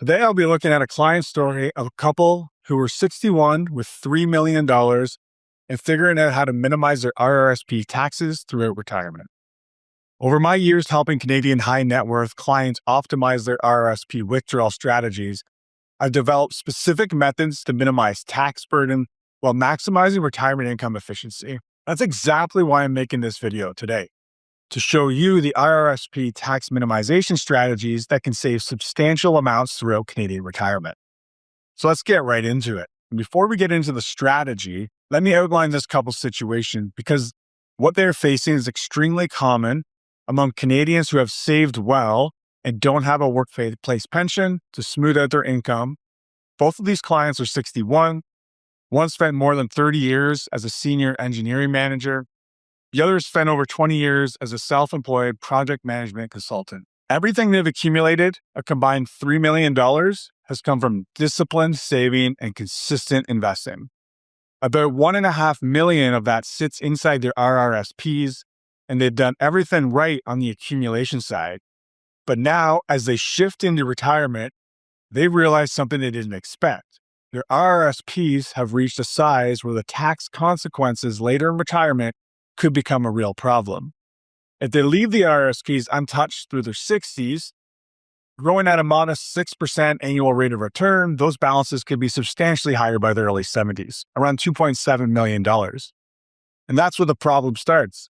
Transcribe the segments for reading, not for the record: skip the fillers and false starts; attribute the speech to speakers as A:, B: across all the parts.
A: Today, I'll be looking at a client story of a couple who were 61 with $3 million and figuring out how to minimize their RRSP taxes throughout retirement. Over my years helping Canadian high net worth clients optimize their RRSP withdrawal strategies, I've developed specific methods to minimize tax burden while maximizing retirement income efficiency. That's exactly why I'm making this video today, to show you the RRSP tax minimization strategies that can save substantial amounts throughout Canadian retirement. So let's get right into it. And before we get into the strategy, let me outline this couple's situation because what they're facing is extremely common among Canadians who have saved well and don't have a workplace pension to smooth out their income. Both of these clients are 61. One spent more than 30 years as a senior engineering manager. The other spent over 20 years as a self-employed project management consultant. Everything they've accumulated, a combined $3 million, has come from disciplined saving and consistent investing. About $1.5 million of that sits inside their RRSPs, and they've done everything right on the accumulation side. But now, as they shift into retirement, they realize something they didn't expect. Their RRSPs have reached a size where the tax consequences later in retirement could become a real problem. If they leave the RRSPs untouched through their 60s, growing at a modest 6% annual rate of return, those balances could be substantially higher by the early 70s, around $2.7 million. And that's where the problem starts.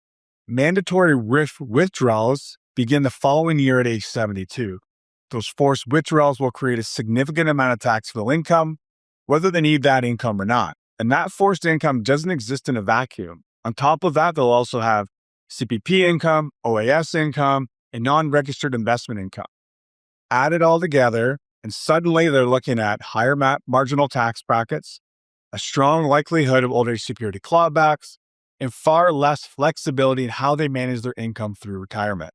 A: Mandatory RRSP withdrawals begin the following year at age 72. Those forced withdrawals will create a significant amount of taxable income, whether they need that income or not. And that forced income doesn't exist in a vacuum. On top of that, they'll also have CPP income, OAS income, and non-registered investment income. Add it all together, and suddenly they're looking at higher marginal tax brackets, a strong likelihood of old age security clawbacks, and far less flexibility in how they manage their income through retirement.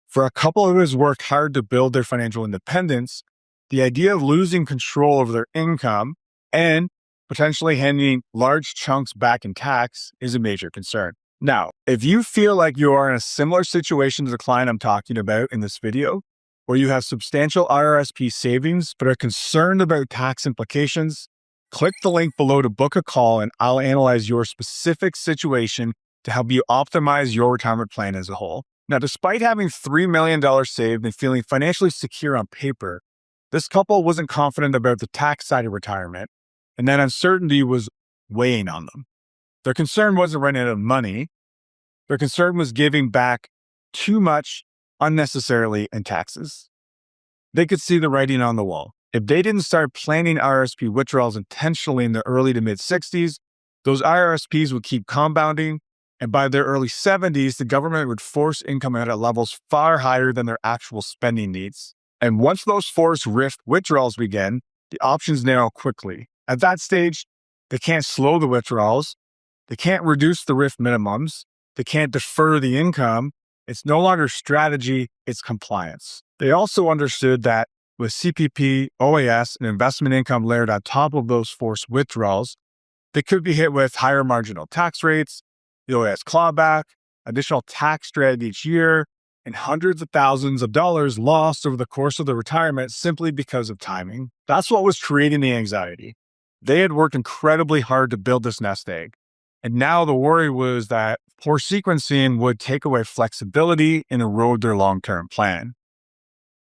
A: For a couple who has worked hard to build their financial independence, the idea of losing control over their income and potentially handing large chunks back in tax is a major concern. Now, if you feel like you are in a similar situation to the client I'm talking about in this video, where you have substantial RRSP savings but are concerned about tax implications, click the link below to book a call and I'll analyze your specific situation to help you optimize your retirement plan as a whole. Now, despite having $3 million saved and feeling financially secure on paper, this couple wasn't confident about the tax side of retirement, and that uncertainty was weighing on them. Their concern wasn't running out of money. Their concern was giving back too much unnecessarily in taxes. They could see the writing on the wall. If they didn't start planning RRSP withdrawals intentionally in the early to mid-60s, those RRSPs would keep compounding, and by their early 70s, the government would force income out at levels far higher than their actual spending needs. And once those forced RRSP withdrawals begin, the options narrow quickly. At that stage, they can't slow the withdrawals, they can't reduce the RRSP minimums, they can't defer the income. It's no longer strategy, it's compliance. They also understood that with CPP, OAS, and investment income layered on top of those forced withdrawals, they could be hit with higher marginal tax rates, the OAS clawback, additional tax drag each year, and hundreds of thousands of dollars lost over the course of the retirement simply because of timing. That's what was creating the anxiety. They had worked incredibly hard to build this nest egg. And now the worry was that poor sequencing would take away flexibility and erode their long-term plan.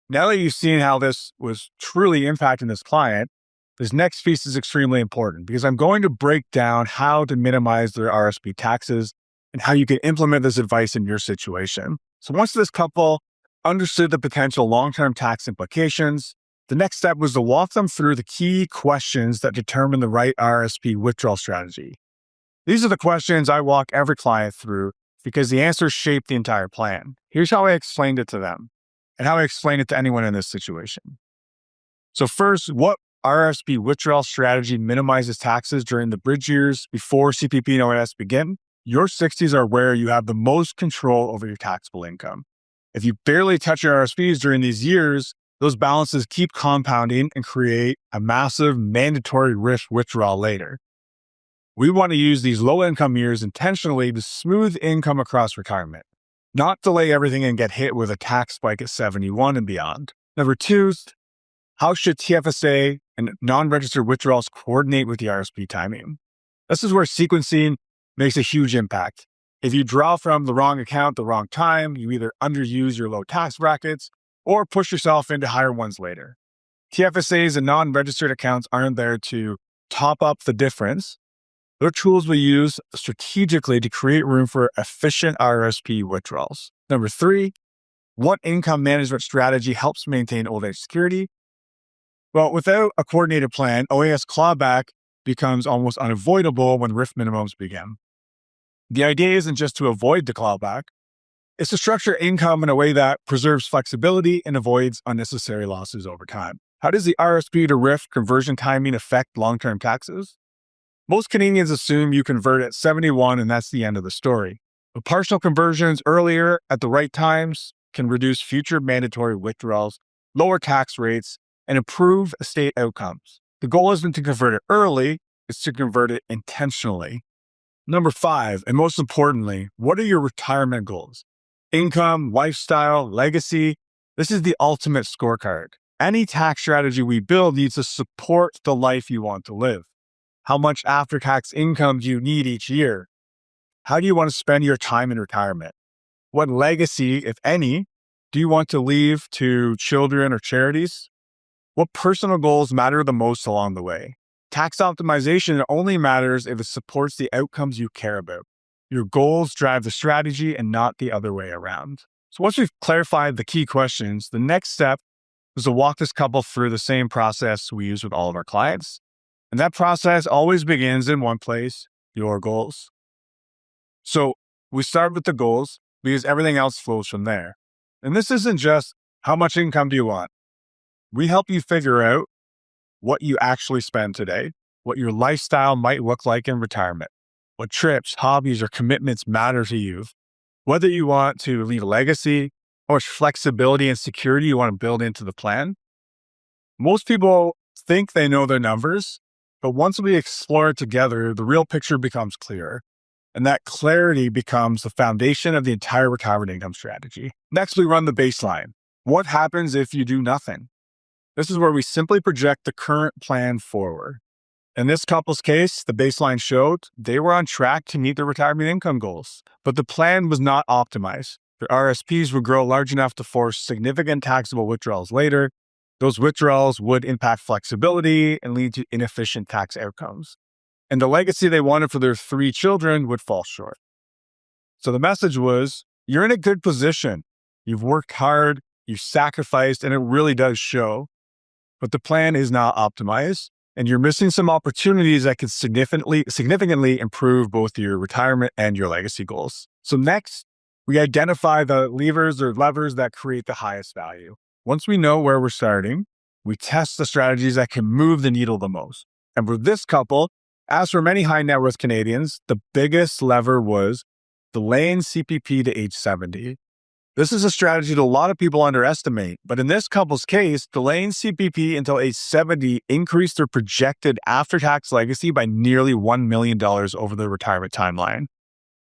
A: Now that you've seen how this was truly impacting this client, this next piece is extremely important because I'm going to break down how to minimize their RRSP taxes and how you can implement this advice in your situation. So once this couple understood the potential long-term tax implications, the next step was to walk them through the key questions that determine the right RRSP withdrawal strategy. These are the questions I walk every client through because the answers shape the entire plan. Here's how I explained it to them and how I explain it to anyone in this situation. So first, what RRSP withdrawal strategy minimizes taxes during the bridge years before CPP and OAS begin? Your 60s are where you have the most control over your taxable income. If you barely touch your RRSPs during these years, those balances keep compounding and create a massive mandatory RRSP withdrawal later. We want to use these low-income years intentionally to smooth income across retirement, not delay everything and get hit with a tax spike at 71 and beyond. Number two, How should TFSA and non-registered withdrawals coordinate with the RSP timing? This is where sequencing makes a huge impact. If you draw from the wrong account the wrong time, you either underuse your low tax brackets or push yourself into higher ones later. TFSAs and non-registered accounts aren't there to top up the difference. They're tools we use strategically to create room for efficient RRSP withdrawals. Number 3, what income management strategy helps maintain old age security? Well, without a coordinated plan, OAS clawback becomes almost unavoidable when RIF minimums begin. The idea isn't just to avoid the clawback, it's to structure income in a way that preserves flexibility and avoids unnecessary losses over time. How does the RSP to RIF conversion timing affect long-term taxes? Most Canadians assume you convert at 71 and that's the end of the story. But partial conversions earlier at the right times can reduce future mandatory withdrawals, lower tax rates, and improve estate outcomes. The goal isn't to convert it early, it's to convert it intentionally. Number 5, and most importantly, what are your retirement goals? Income, lifestyle, legacy. This is the ultimate scorecard. Any tax strategy we build needs to support the life you want to live. How much after-tax income do you need each year? How do you want to spend your time in retirement? What legacy, if any, do you want to leave to children or charities? What personal goals matter the most along the way? Tax optimization only matters if it supports the outcomes you care about. Your goals drive the strategy and not the other way around. So once we've clarified the key questions, the next step is to walk this couple through the same process we use with all of our clients. And that process always begins in one place, your goals. So we start with the goals because everything else flows from there. And this isn't just how much income do you want? We help you figure out what you actually spend today, what your lifestyle might look like in retirement, what trips, hobbies, or commitments matter to you, whether you want to leave a legacy, how much flexibility and security you want to build into the plan. Most people think they know their numbers, but once we explore it together, the real picture becomes clearer. And that clarity becomes the foundation of the entire retirement income strategy. Next, we run the baseline. What happens if you do nothing? This is where we simply project the current plan forward. In this couple's case, the baseline showed they were on track to meet their retirement income goals, but the plan was not optimized. Their RSPs would grow large enough to force significant taxable withdrawals later. Those withdrawals would impact flexibility and lead to inefficient tax outcomes. And the legacy they wanted for their 3 children would fall short. So the message was, you're in a good position. You've worked hard, you've sacrificed, and it really does show. But the plan is not optimized, and you're missing some opportunities that could significantly improve both your retirement and your legacy goals. So next, we identify the levers that create the highest value. Once we know where we're starting, we test the strategies that can move the needle the most. And for this couple, as for many high net worth Canadians, the biggest lever was delaying CPP to age 70. This is a strategy that a lot of people underestimate, but in this couple's case, delaying CPP until age 70 increased their projected after-tax legacy by nearly $1 million over their retirement timeline.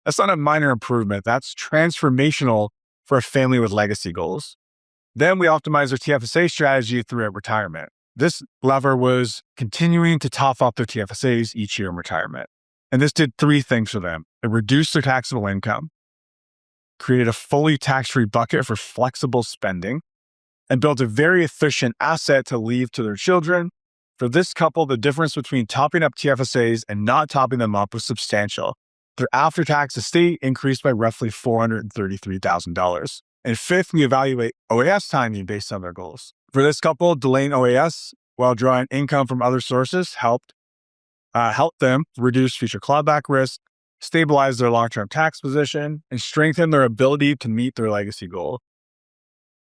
A: That's not a minor improvement. That's transformational for a family with legacy goals. Then we optimize their TFSA strategy throughout retirement. This lever was continuing to top up their TFSAs each year in retirement. And this did 3 things for them. It reduced their taxable income, created a fully tax-free bucket for flexible spending, and built a very efficient asset to leave to their children. For this couple, the difference between topping up TFSAs and not topping them up was substantial. Their after-tax estate increased by roughly $433,000. And 5th, we evaluate OAS timing based on their goals. For this couple, delaying OAS while drawing income from other sources helped them reduce future clawback risk, stabilize their long-term tax position, and strengthen their ability to meet their legacy goal.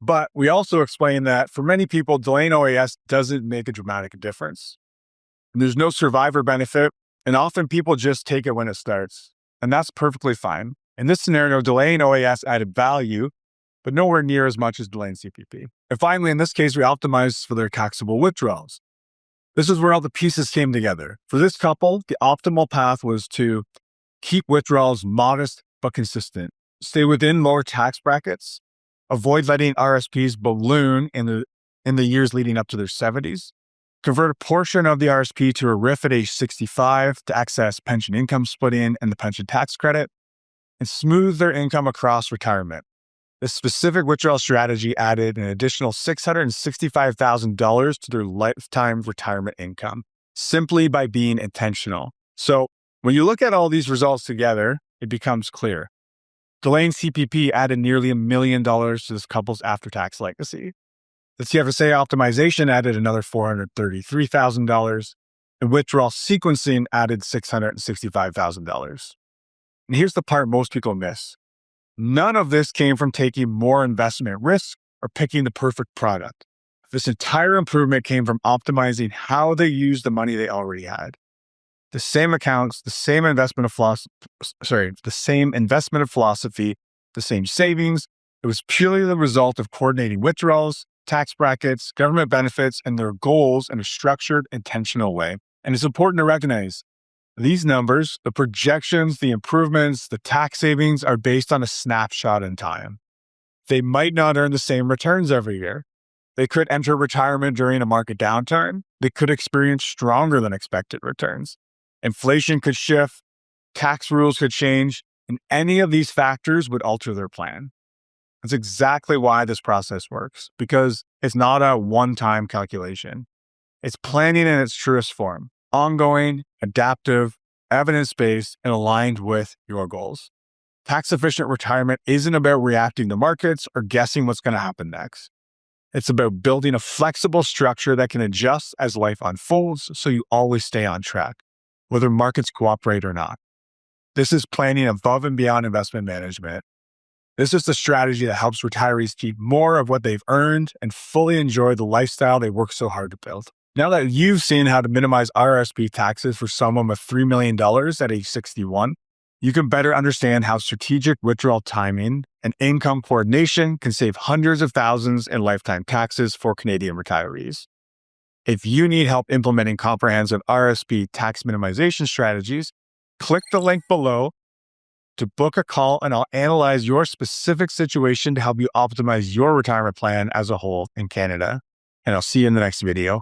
A: But we also explain that for many people, delaying OAS doesn't make a dramatic difference. And there's no survivor benefit, and often people just take it when it starts. And that's perfectly fine. In this scenario, delaying OAS added value, but nowhere near as much as delaying CPP. And finally, in this case, we optimized for their taxable withdrawals. This is where all the pieces came together. For this couple, the optimal path was to keep withdrawals modest but consistent, stay within lower tax brackets, avoid letting RSPs balloon in in the years leading up to their 70s, convert a portion of the RSP to a RIF at age 65 to access pension income splitting and the pension tax credit, and smooth their income across retirement. This specific withdrawal strategy added an additional $665,000 to their lifetime retirement income, simply by being intentional. So when you look at all these results together, it becomes clear. Delaying CPP added nearly $1 million to this couple's after-tax legacy. The TFSA optimization added another $433,000, and withdrawal sequencing added $665,000. And here's the part most people miss. None of this came from taking more investment risk or picking the perfect product. This entire improvement came from optimizing how they used the money they already had. The same accounts, the same investment philosophy, the same savings. It was purely the result of coordinating withdrawals, tax brackets, government benefits, and their goals in a structured, intentional way. And it's important to recognize these numbers, the projections, the improvements, the tax savings are based on a snapshot in time. They might not earn the same returns every year. They could enter retirement during a market downturn. They could experience stronger than expected returns. Inflation could shift, tax rules could change, and any of these factors would alter their plan. That's exactly why this process works, because it's not a one-time calculation. It's planning in its truest form, ongoing, adaptive, evidence-based, and aligned with your goals. Tax-efficient retirement isn't about reacting to markets or guessing what's going to happen next. It's about building a flexible structure that can adjust as life unfolds so you always stay on track, whether markets cooperate or not. This is planning above and beyond investment management. This is the strategy that helps retirees keep more of what they've earned and fully enjoy the lifestyle they worked so hard to build. Now that you've seen how to minimize RRSP taxes for someone with $3 million at age 61, you can better understand how strategic withdrawal timing and income coordination can save hundreds of thousands in lifetime taxes for Canadian retirees. If you need help implementing comprehensive RRSP tax minimization strategies, click the link below to book a call, and I'll analyze your specific situation to help you optimize your retirement plan as a whole in Canada. And I'll see you in the next video.